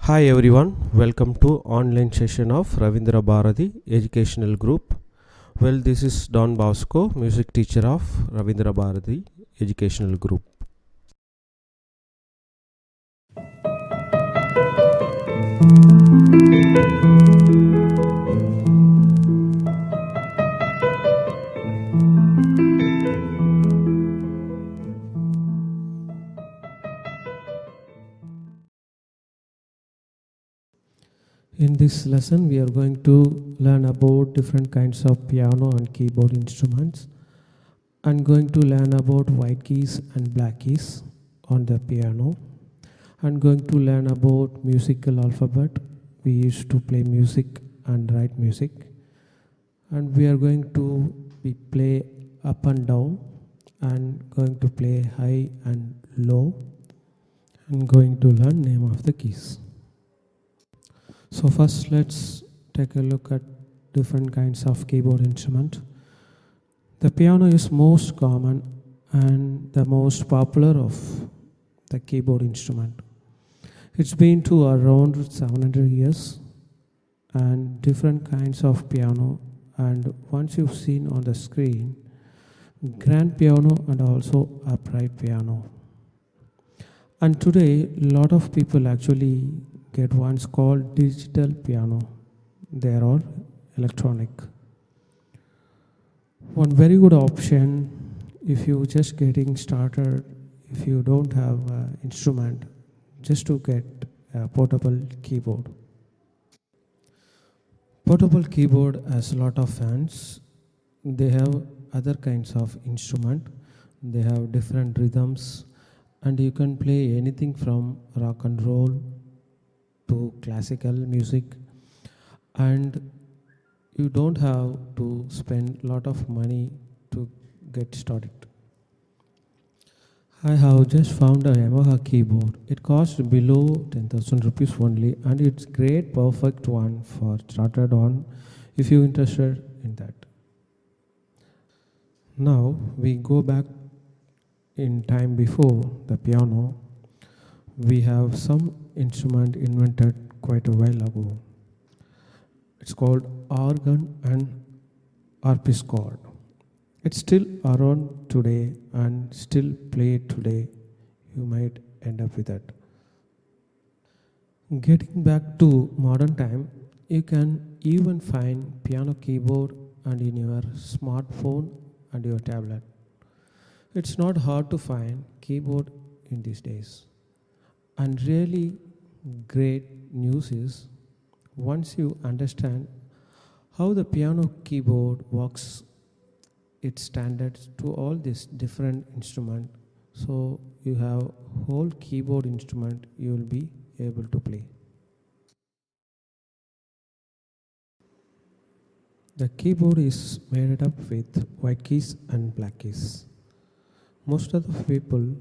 Hi everyone, welcome to online session of Ravindra Bharati Educational Group. Well, this is Don Bosco, music teacher of Ravindra Bharati Educational Group. In this lesson, we are going to learn about different kinds of piano and keyboard instruments. I'm going to learn about white keys and black keys on the piano. I'm going to learn about musical alphabet. We used to play music and write music. And we are going to play up and down and going to play high and low and going to learn name of the keys. So first let's take a look at different kinds of keyboard instrument. The piano is most common and the most popular of the keyboard instrument. It's been to around 700 years and different kinds of piano, and once you've seen on the screen grand piano and also upright piano. And today a lot of people actually get ones called digital piano. They are all electronic. One very good option if you just getting started, if you don't have an instrument, just to get a portable keyboard. Portable keyboard has a lot of fans. They have other kinds of instrument. They have different rhythms, and you can play anything from rock and roll to classical music, and you don't have to spend a lot of money to get started. I have just found a Yamaha keyboard. It costs below 10,000 rupees only, and it's great perfect one for started on if you're interested in that. Now we go back in time before the piano. We have some instrument invented quite a while ago. It's called organ and harpsichord. It's still around today and still played today. You might end up with that. Getting back to modern time, you can even find piano keyboard and in your smartphone and your tablet. It's not hard to find keyboard in these days. And really great news is once you understand how the piano keyboard works, its standards to all these different instrument, so you have whole keyboard instrument you will be able to play. The keyboard is made up with white keys and black keys. Most of the people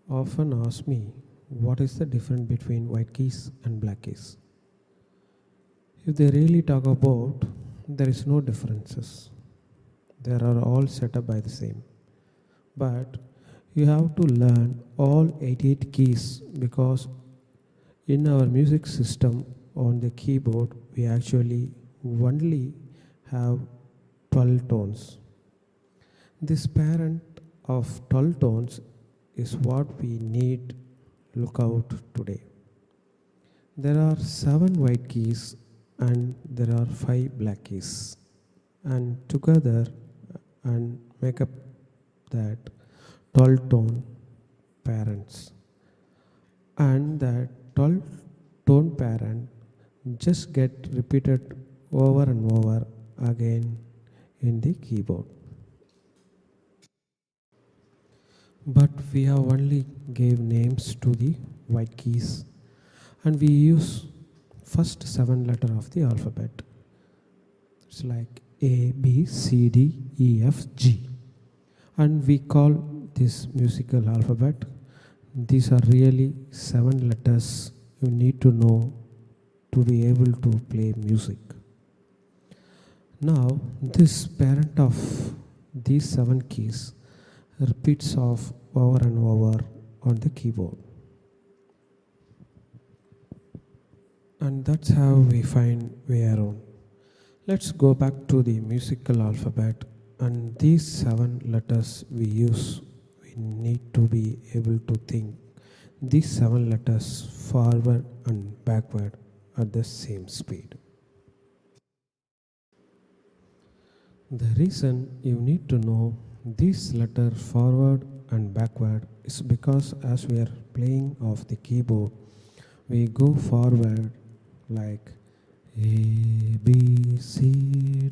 often ask me what is the difference between white keys and black keys. If they really talk about, there is no differences. They are all set up by the same. But you have to learn all 88 keys because in our music system on the keyboard we actually only have 12 tones. This parent of 12 tones is what we need look out today. There are 7 white keys and there are 5 black keys, and together and make up that 12 tone parents, and that 12 tone parent just get repeated over and over again in the keyboard. But we have only gave names to the white keys, and we use first 7 letter of the alphabet. It's like A, B, C, D, E, F, G. And we call this musical alphabet. These are really 7 letters you need to know to be able to play music. Now, this parent of these 7 keys repeats off over and over on the keyboard. And that's how we find way around. Let's go back to the musical alphabet, and these 7 letters we use, we need to be able to think these 7 letters forward and backward at the same speed. The reason you need to know these letters forward and backward is because as we are playing off the keyboard, we go forward like A, B, C,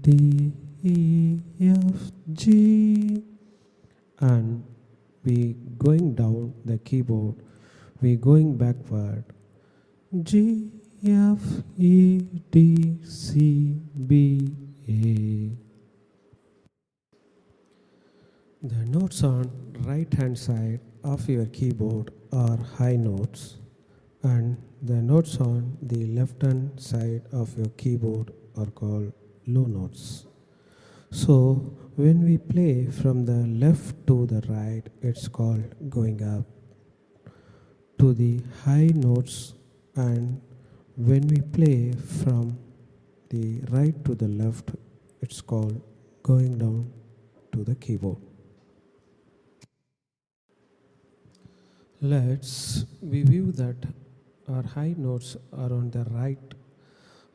D, E, F, G, and we going down the keyboard, we going backward G, F, E, D, C, B, A. The notes on right hand side of your keyboard are high notes, and the notes on the left hand side of your keyboard are called low notes. So when we play from the left to the right, it's called going up to the high notes, and when we play from the right to the left, it's called going down to the keyboard. Let's review that our high notes are on the right,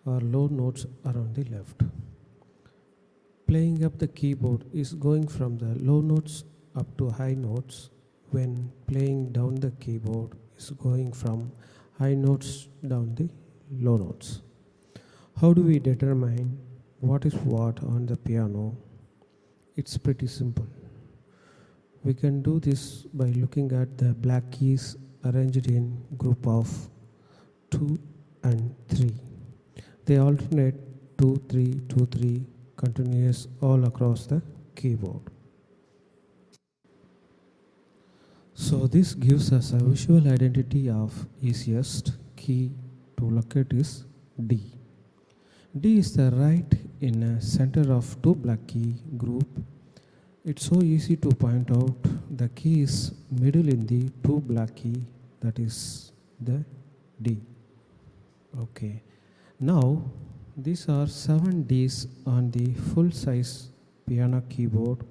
our low notes are on the left. Playing up the keyboard is going from the low notes up to high notes, when playing down the keyboard is going from high notes down the low notes. How do we determine what is what on the piano? It's pretty simple. We can do this by looking at the black keys arranged in group of 2 and 3. They alternate 2, 3, 2, 3 continuous all across the keyboard. So this gives us a visual identity of easiest key to locate is D. D is the right in a center of 2 black key group. It's so easy to point out the key is middle in the 2 black key, that is the D. Okay, now these are 7 Ds on the full size piano keyboard,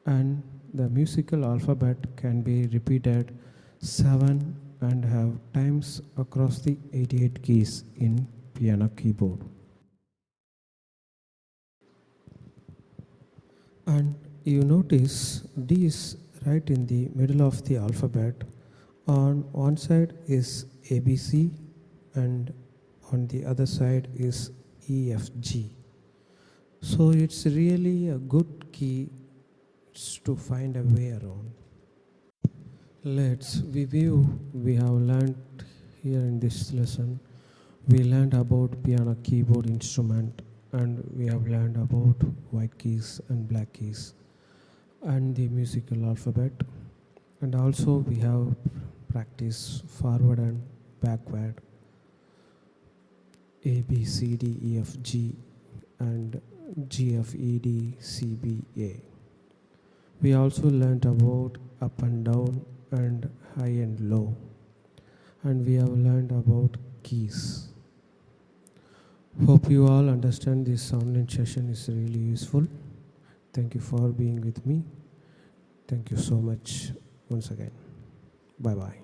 and the musical alphabet can be repeated 7 and have times across the 88 keys in piano keyboard. And you notice D is right in the middle of the alphabet. On one side is ABC and on the other side is EFG. So it's really a good key to find a way around. Let's review we have learned here in this lesson. We learned about piano keyboard instrument, and we have learned about white keys and black keys and the musical alphabet, and also we have practiced forward and backward A, B, C, D, E, F, G and G, F, E, D, C, B, A. We also learnt about up and down and high and low, and we have learned about keys. Hope you all understand this online session is really useful. Thank you for being with me. Thank you so much once again. Bye bye.